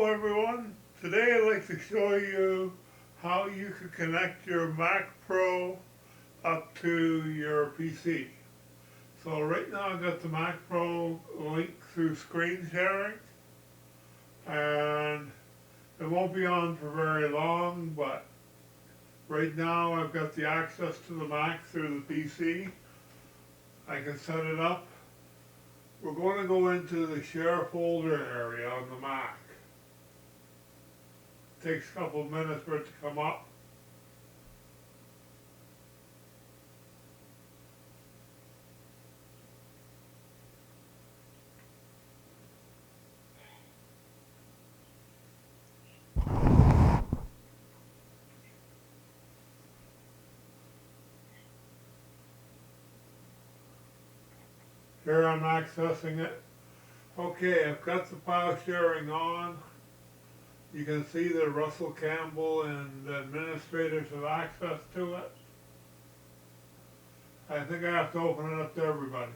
Hello everyone. Today I'd like to show you how you can connect your Mac Pro up to your PC. So right now I've got the Mac Pro linked through screen sharing, and it won't be on for very long, but right now I've got the access to the Mac through the PC. I can set it up. We're going to go into the share folder area on the Mac. Takes a couple of minutes for it to come up. Here I'm accessing it. Okay, I've got the file sharing on. You can see that Russell Campbell and the administrators have access to it. I think I have to open it up to everybody.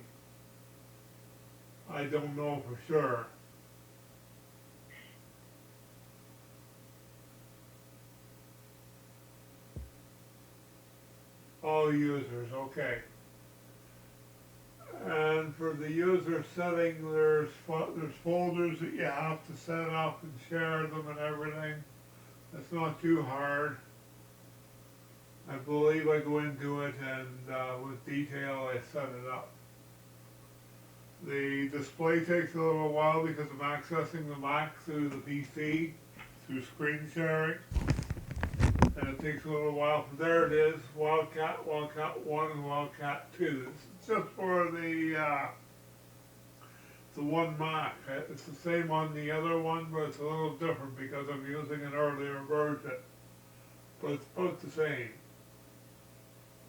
I don't know for sure. All users, okay. And for the user setting, there's folders that you have to set up and share them and everything. It's not too hard. I believe I go into it and with detail I set it up. The display takes a little while because I'm accessing the Mac through the PC, through screen sharing. And it takes a little while. There it is, Wildcat, Wildcat 1 and Wildcat 2. It's just for the one Mac. It's the same on the other one, but it's a little different because I'm using an earlier version. But it's both the same.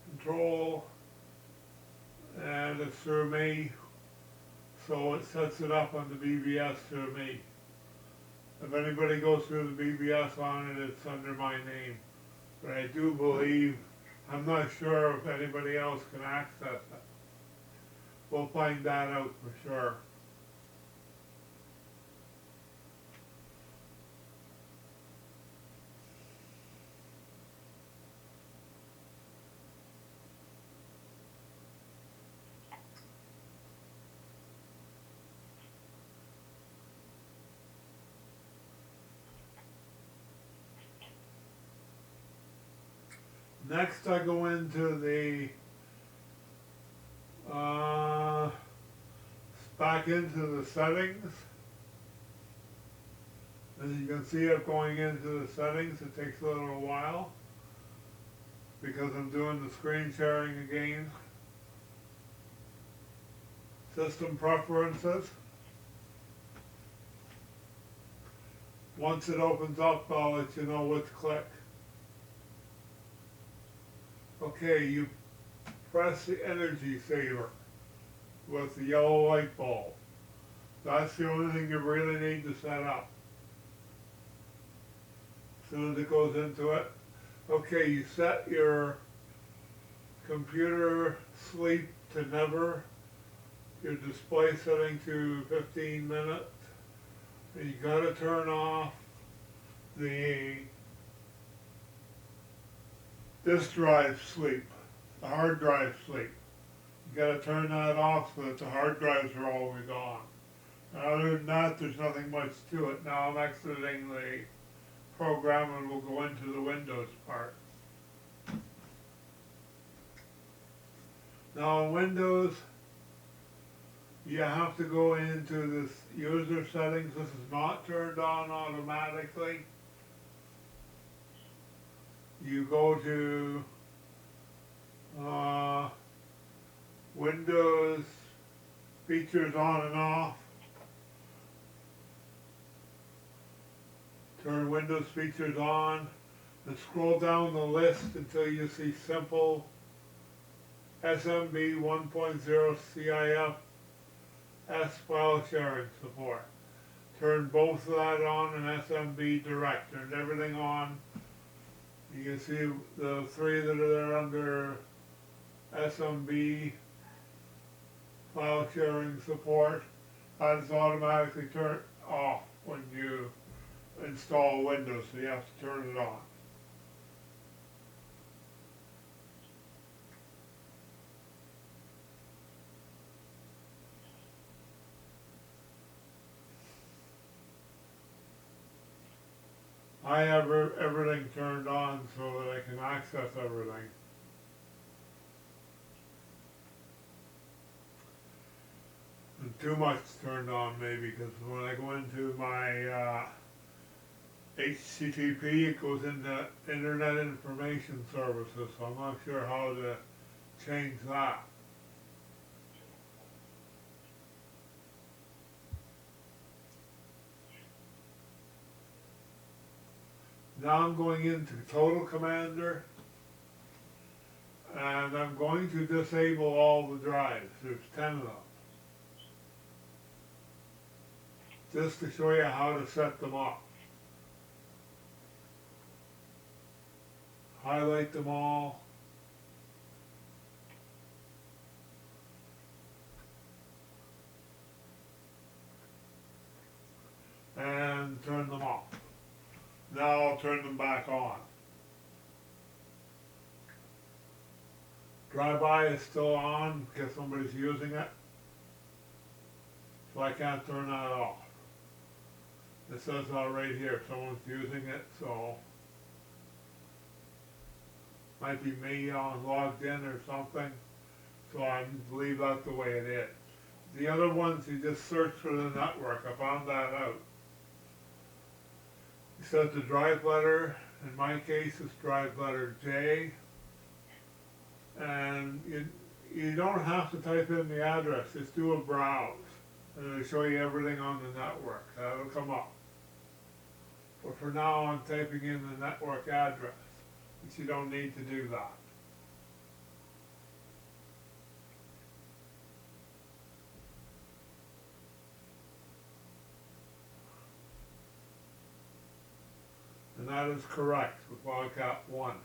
Control, and it's through me, so it sets it up on the BBS through me. If anybody goes through the BBS on it, it's under my name. But I do believe, I'm not sure if anybody else can access it. We'll find that out for sure. Next I go into the, back into the settings. As you can see, I'm going into the settings. It takes a little while because I'm doing the screen sharing again. System preferences. Once it opens up, I'll let you know what to click. Okay, you press the energy saver with the yellow light bulb. That's the only thing you really need to set up. As soon as it goes into it. Okay, you set your computer sleep to never, your display setting to 15 minutes. And you gotta turn off the disk drive sleep, the hard drive sleep. You gotta turn that off so that the hard drives are always on. Other than that, there's nothing much to it. Now I'm exiting the program and we'll go into the Windows part. Now in Windows, you have to go into this user settings. This is not turned on automatically. You go to Windows features on and off. Turn Windows features on and scroll down the list until you see simple SMB 1.0 CIF S file sharing support. Turn both of that on and SMB direct. Turn everything on. You can see the three that are there under SMB file sharing support. That is automatically turned off when you install Windows, so you have to turn it on. I have everything turned on so that I can access everything. And too much turned on maybe, because when I go into my HTTP, it goes into Internet Information Services, so I'm not sure how to change that. Now I'm going into Total Commander, and I'm going to disable all the drives. There's 10 of them. Just to show you how to set them up. Highlight them all. And turn them off. Now I'll turn them back on. Drive-by is still on because somebody's using it. So I can't turn that off. It says right here, someone's using it, so might be me logged in or something. So I leave that the way it is. The other ones, you just search for the network. I found that out. You set the drive letter. In my case, it's drive letter J. And you don't have to type in the address. Just do a browse. And it'll show you everything on the network. That'll come up. But for now, I'm typing in the network address. But you don't need to do that. And that is correct with Wildcat 1.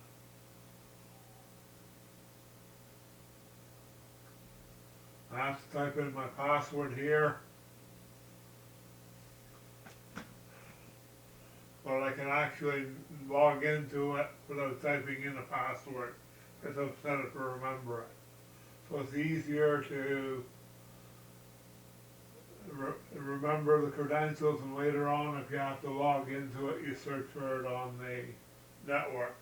I have to type in my password here. But I can actually log into it without typing in a password because I've set it to remember it. So it's easier to remember the credentials, and later on if you have to log into it, you search for it on the network.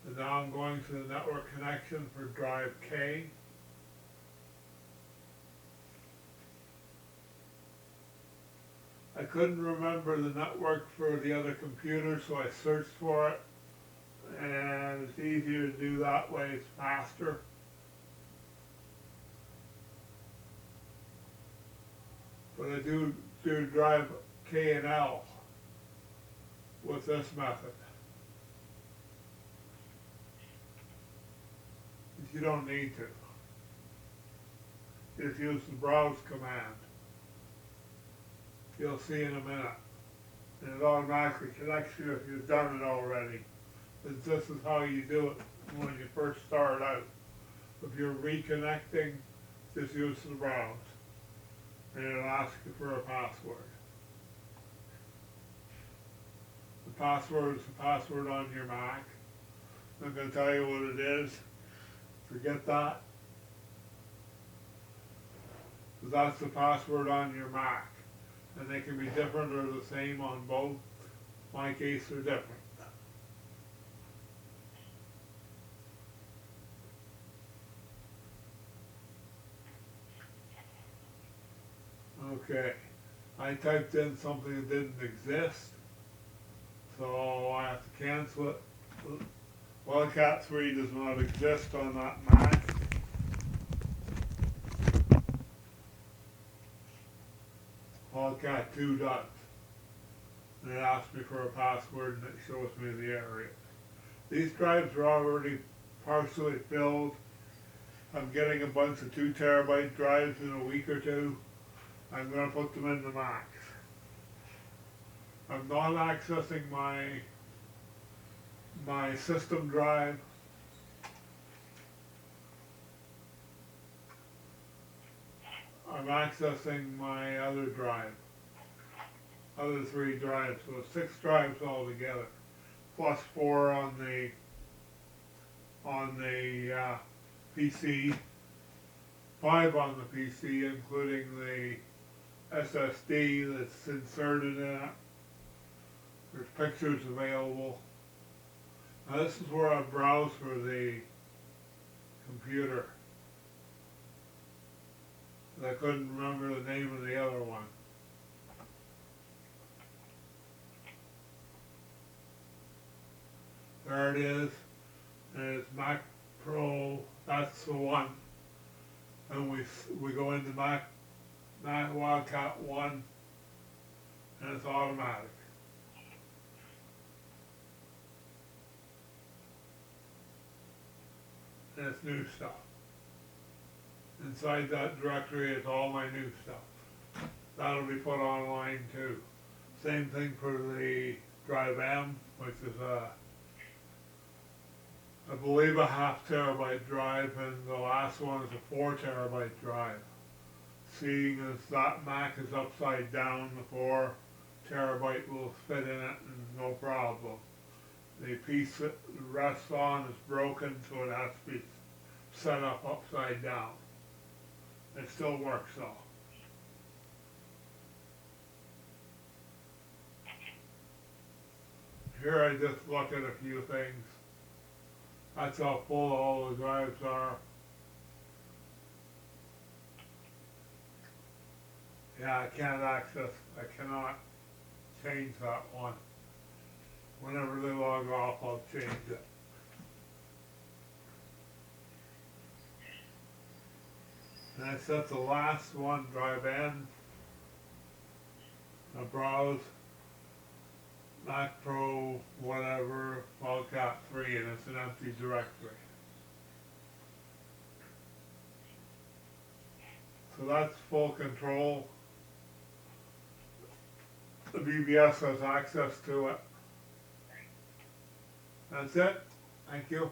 And now I'm going to the network connection for drive K. I couldn't remember the network for the other computer, so I searched for it, and it's easier to do that way, it's faster. But I do drive K and L with this method. You don't need to. Just use the browse command. You'll see in a minute. And it automatically connects you if you've done it already. But this is how you do it when you first start out. If you're reconnecting, just use the browse. And it'll ask you for a password. The password is the password on your Mac. I'm going to tell you what it is. Forget that. So that's the password on your Mac. And they can be different or the same on both. In my case, they're different. Okay, I typed in something that didn't exist, so I have to cancel it. Wildcat 3 does not exist on that Mac. Wildcat 2 does. And it asks me for a password and it shows me the area. These drives are already partially filled. I'm getting a bunch of 2 terabyte drives in a week or two. I'm going to put them in the Macs. I'm not accessing my system drive. I'm I'm accessing my other drive, other three drives, so 6 drives altogether, plus 4 on the PC, 5 on the PC, including the SSD that's inserted in it. There's pictures available. Now this is where I browse for the computer. I couldn't remember the name of the other one. There it is, and it's Mac Pro, that's the one. And we go into Mac Wildcat 1, and it's automatic. And it's new stuff. Inside that directory is all my new stuff. That'll be put online too. Same thing for the Drive M, which is I believe a 1/2 terabyte drive, and the last one is a 4 terabyte drive. Seeing as that Mac is upside down, the 4 terabyte will fit in it and no problem. The piece that rests on is broken, so it has to be set up upside down. It still works though. Here I just look at a few things. That's how full all the drives are. Yeah, I cannot change that one. Whenever they log off, I'll change it. And I set the last one, Drive N. I browse Mac Pro, whatever, Wildcat 3, and it's an empty directory. So that's full control. The BBS has access to it. That's it. Thank you.